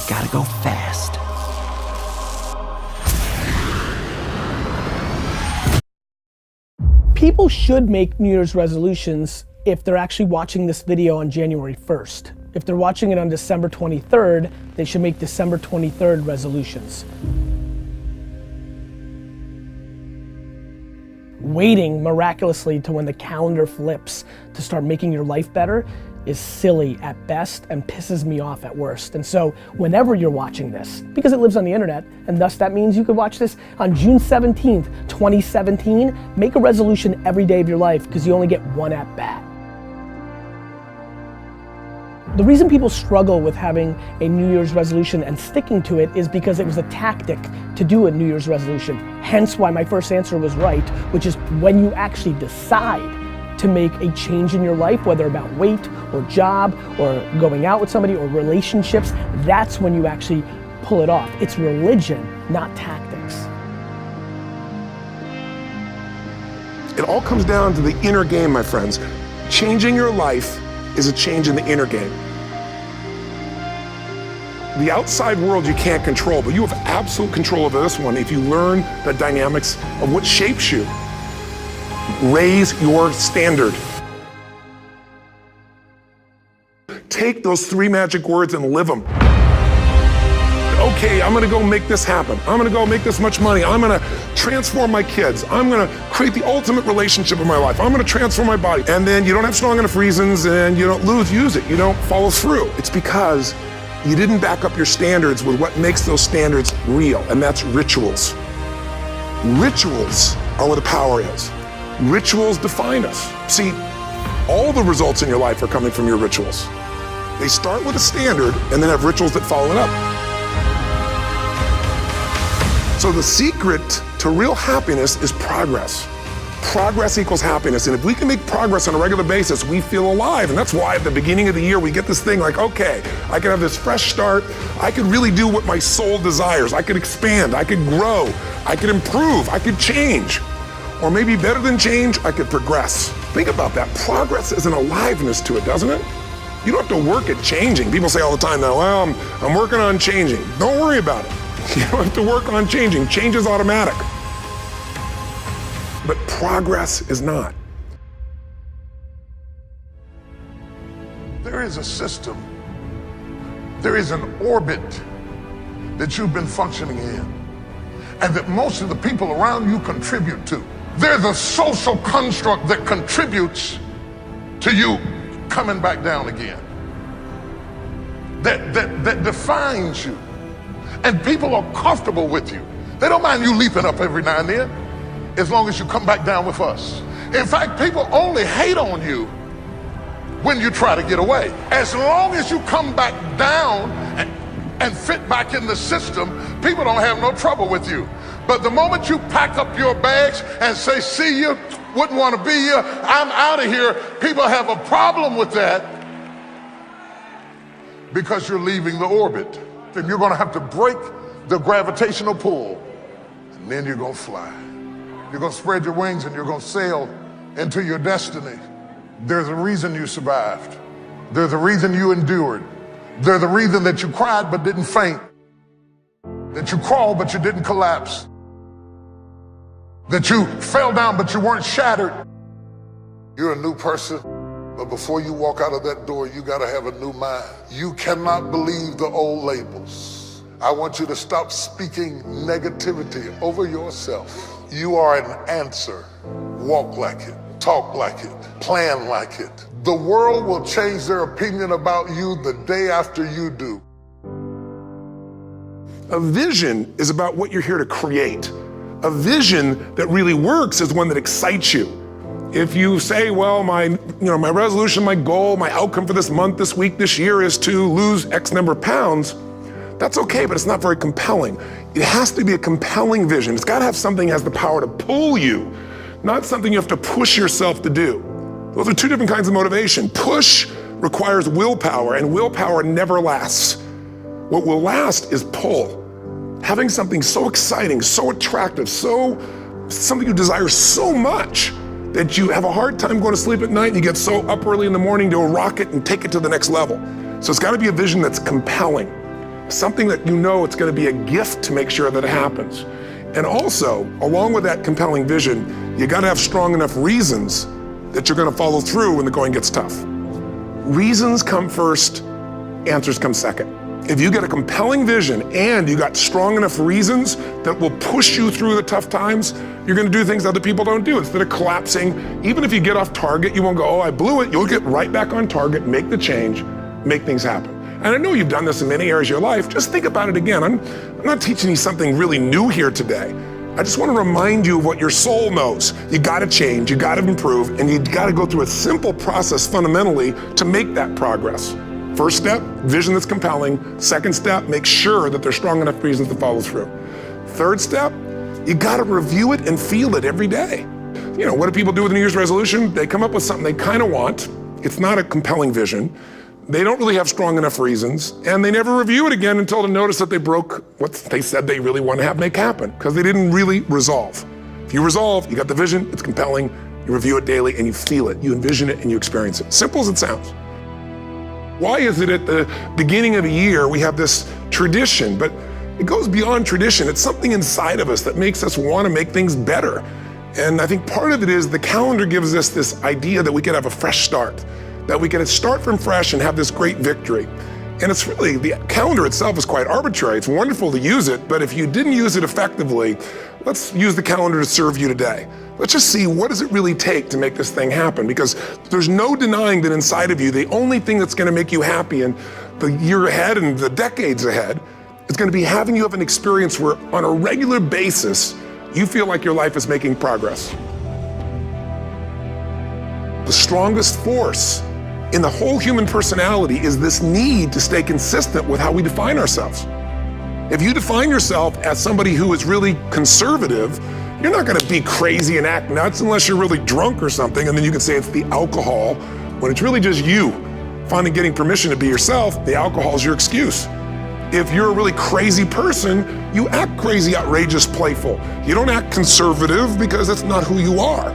gotta go fast. People should make New Year's resolutions if they're actually watching this video on January 1st. If they're watching it on December 23rd, they should make December 23rd resolutions. Waiting miraculously to when the calendar flips to start making your life better is silly at best and pisses me off at worst. And so whenever you're watching this, because it lives on the internet, and thus that means you could watch this on June 17th, 2017, make a resolution every day of your life because you only get one at bat. The reason people struggle with having a New Year's resolution and sticking to it is because it was a tactic to do a New Year's resolution. Hence why my first answer was right, which is when you actually decide to make a change in your life, whether about weight or job or going out with somebody or relationships, that's when you actually pull it off. It's religion, not tactics. It all comes down to the inner game, my friends. Changing your life is a change in the inner game. The outside world you can't control, but you have absolute control over this one if you learn the dynamics of what shapes you. Raise your standard. Take those 3 magic words and live them. Okay, I'm gonna go make this happen. I'm gonna go make this much money. I'm gonna transform my kids. I'm gonna create the ultimate relationship in my life. I'm gonna transform my body. And then you don't have strong enough reasons and you don't use it. You don't follow through. It's because you didn't back up your standards with what makes those standards real, and that's rituals. Rituals are where the power is. Rituals define us. See, all the results in your life are coming from your rituals. They start with a standard and then have rituals that follow it up. So the secret to real happiness is progress. Progress equals happiness, and if we can make progress on a regular basis, we feel alive, and that's why at the beginning of the year we get this thing like, okay, I can have this fresh start, I could really do what my soul desires, I could expand, I could grow, I could improve, I could change. Or maybe better than change, I could progress. Think about that. Progress is an aliveness to it, doesn't it? You don't have to work at changing. People say all the time now, well, I'm working on changing. Don't worry about it. You don't have to work on changing. Change is automatic. But progress is not. There is a system. There is an orbit that you've been functioning in, and that most of the people around you contribute to. There's a social construct that contributes to you coming back down again. That defines you. And people are comfortable with you. They don't mind you leaping up every now and then, as long as you come back down with us. In fact, people only hate on you when you try to get away. As long as you come back down and fit back in the system, people don't have no trouble with you. But the moment you pack up your bags and say, see you, wouldn't want to be here, I'm out of here, people have a problem with that because you're leaving the orbit. And you're going to have to break the gravitational pull, and then you're going to fly. You're going to spread your wings and you're going to sail into your destiny. There's a reason you survived. There's a reason you endured. There's a reason that you cried but didn't faint. That you crawled but you didn't collapse. That you fell down but you weren't shattered. You're a new person, but before you walk out of that door, you gotta have a new mind. You cannot believe the old labels. I want you to stop speaking negativity over yourself. You are an answer. Walk like it, talk like it, plan like it. The world will change their opinion about you the day after you do. A vision is about what you're here to create. A vision that really works is one that excites you. If you say, well, my resolution, my goal, my outcome for this month, this week, this year is to lose X number of pounds, that's okay, but it's not very compelling. It has to be a compelling vision. It's got to have something that has the power to pull you, not something you have to push yourself to do. Those are two different kinds of motivation. Push requires willpower, and willpower never lasts. What will last is pull. Having something so exciting, so attractive, something you desire so much that you have a hard time going to sleep at night and you get so up early in the morning to rock it and take it to the next level. So it's got to be a vision that's compelling. something that you know it's going to be a gift to make sure that it happens. And also, along with that compelling vision, you got to have strong enough reasons that you're going to follow through when the going gets tough. Reasons come first, answers come second. If you get a compelling vision and you got strong enough reasons that will push you through the tough times, you're going to do things other people don't do. Instead of collapsing, even if you get off target, you won't go, oh, I blew it. You'll get right back on target, make the change, make things happen. And I know you've done this in many areas of your life. Just think about it again. I'm not teaching you something really new here today. I just want to remind you of what your soul knows. You got to change, you got to improve, and you got to go through a simple process fundamentally to make that progress. First step, vision that's compelling. Second step, make sure that there's strong enough reasons to follow through. Third step, you got to review it and feel it every day. You know, what do people do with a New Year's resolution? They come up with something they kind of want. It's not a compelling vision. They don't really have strong enough reasons, and they never review it again until they notice that they broke what they said they really want to make happen, because they didn't really resolve. If you resolve, you got the vision, it's compelling, you review it daily, and you feel it, you envision it, and you experience it. Simple as it sounds. Why is it at the beginning of a year we have this tradition, but it goes beyond tradition. It's something inside of us that makes us want to make things better. And I think part of it is the calendar gives us this idea that we could have a fresh start, that we can start from fresh and have this great victory. And it's really, the calendar itself is quite arbitrary. It's wonderful to use it, but if you didn't use it effectively, let's use the calendar to serve you today. Let's just see, what does it really take to make this thing happen? Because there's no denying that inside of you, the only thing that's gonna make you happy in the year ahead and the decades ahead is gonna be having you have an experience where on a regular basis, you feel like your life is making progress. The strongest force in the whole human personality is this need to stay consistent with how we define ourselves. If you define yourself as somebody who is really conservative, you're not gonna be crazy and act nuts unless you're really drunk or something, and then you can say it's the alcohol, when it's really just you finally getting permission to be yourself. The alcohol is your excuse. If you're a really crazy person, you act crazy, outrageous, playful. You don't act conservative because that's not who you are.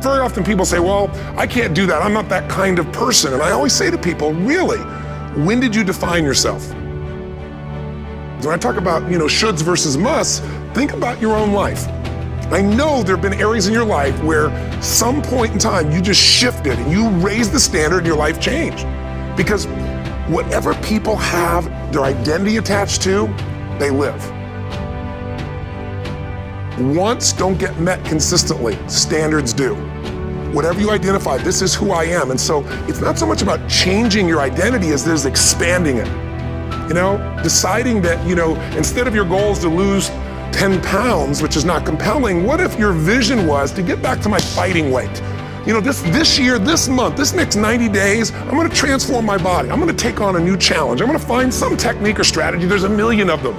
Very often people say, well, I can't do that. I'm not that kind of person. And I always say to people, really, when did you define yourself? When I talk about, shoulds versus musts, think about your own life. I know there have been areas in your life where some point in time you just shifted and you raised the standard and your life changed. Because whatever people have their identity attached to, they live. Wants don't get met consistently, standards do. Whatever you identify, this is who I am. And so it's not so much about changing your identity as it is expanding it. Deciding that, instead of your goal is to lose 10 pounds, which is not compelling, what if your vision was to get back to my fighting weight? This year, this month, this next 90 days, I'm gonna transform my body. I'm gonna take on a new challenge. I'm gonna find some technique or strategy, there's a million of them,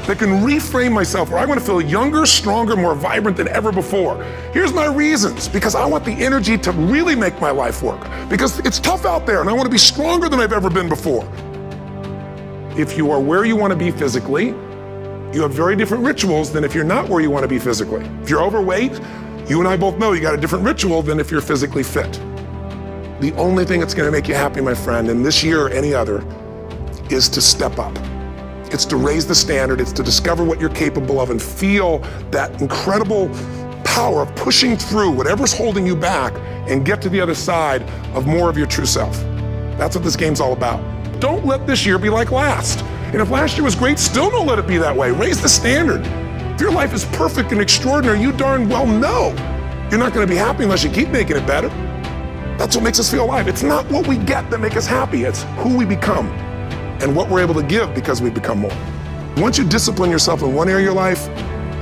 that can reframe myself where I want to feel younger, stronger, more vibrant than ever before. Here's my reasons, because I want the energy to really make my life work, because it's tough out there and I want to be stronger than I've ever been before. If you are where you want to be physically, you have very different rituals than if you're not where you want to be physically. If you're overweight, you and I both know you got a different ritual than if you're physically fit. The only thing that's going to make you happy, my friend, in this year or any other, is to step up. It's to raise the standard, it's to discover what you're capable of and feel that incredible power of pushing through whatever's holding you back and get to the other side of more of your true self. That's what this game's all about. Don't let this year be like last. And if last year was great, still don't let it be that way. Raise the standard. If your life is perfect and extraordinary, you darn well know you're not gonna be happy unless you keep making it better. That's what makes us feel alive. It's not what we get that makes us happy, it's who we become and what we're able to give because we become more. Once you discipline yourself in one area of your life,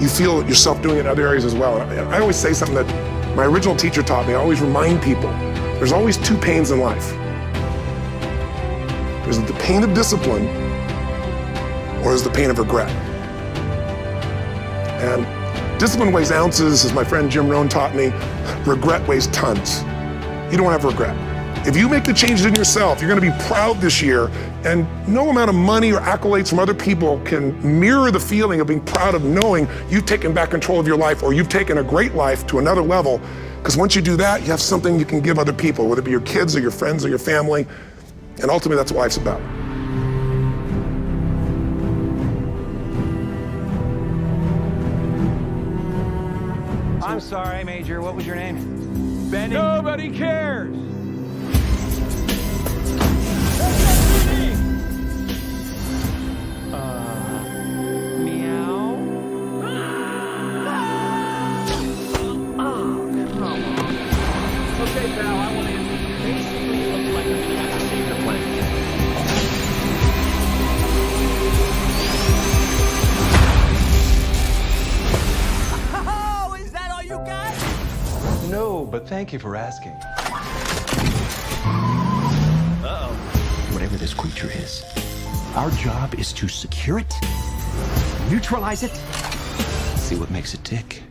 you feel yourself doing it in other areas as well. And I always say something that my original teacher taught me. I always remind people, there's always two pains in life. There's the pain of discipline, or there's the pain of regret. And discipline weighs ounces, as my friend Jim Rohn taught me. Regret weighs tons. You don't have regret. If you make the changes in yourself, you're gonna be proud this year, and no amount of money or accolades from other people can mirror the feeling of being proud of knowing you've taken back control of your life, or you've taken a great life to another level. Because once you do that, you have something you can give other people, whether it be your kids or your friends or your family, and ultimately that's what life's about. I'm sorry, Major. What was your name? Benny. Nobody cares. Meow. Okay, pal, I want to answer. Basically, it looks like I'm gonna have to save the planet. Oh, is that all you got? No, but thank you for asking. Whatever this creature is, our job is to secure it, neutralize it, see what makes it tick.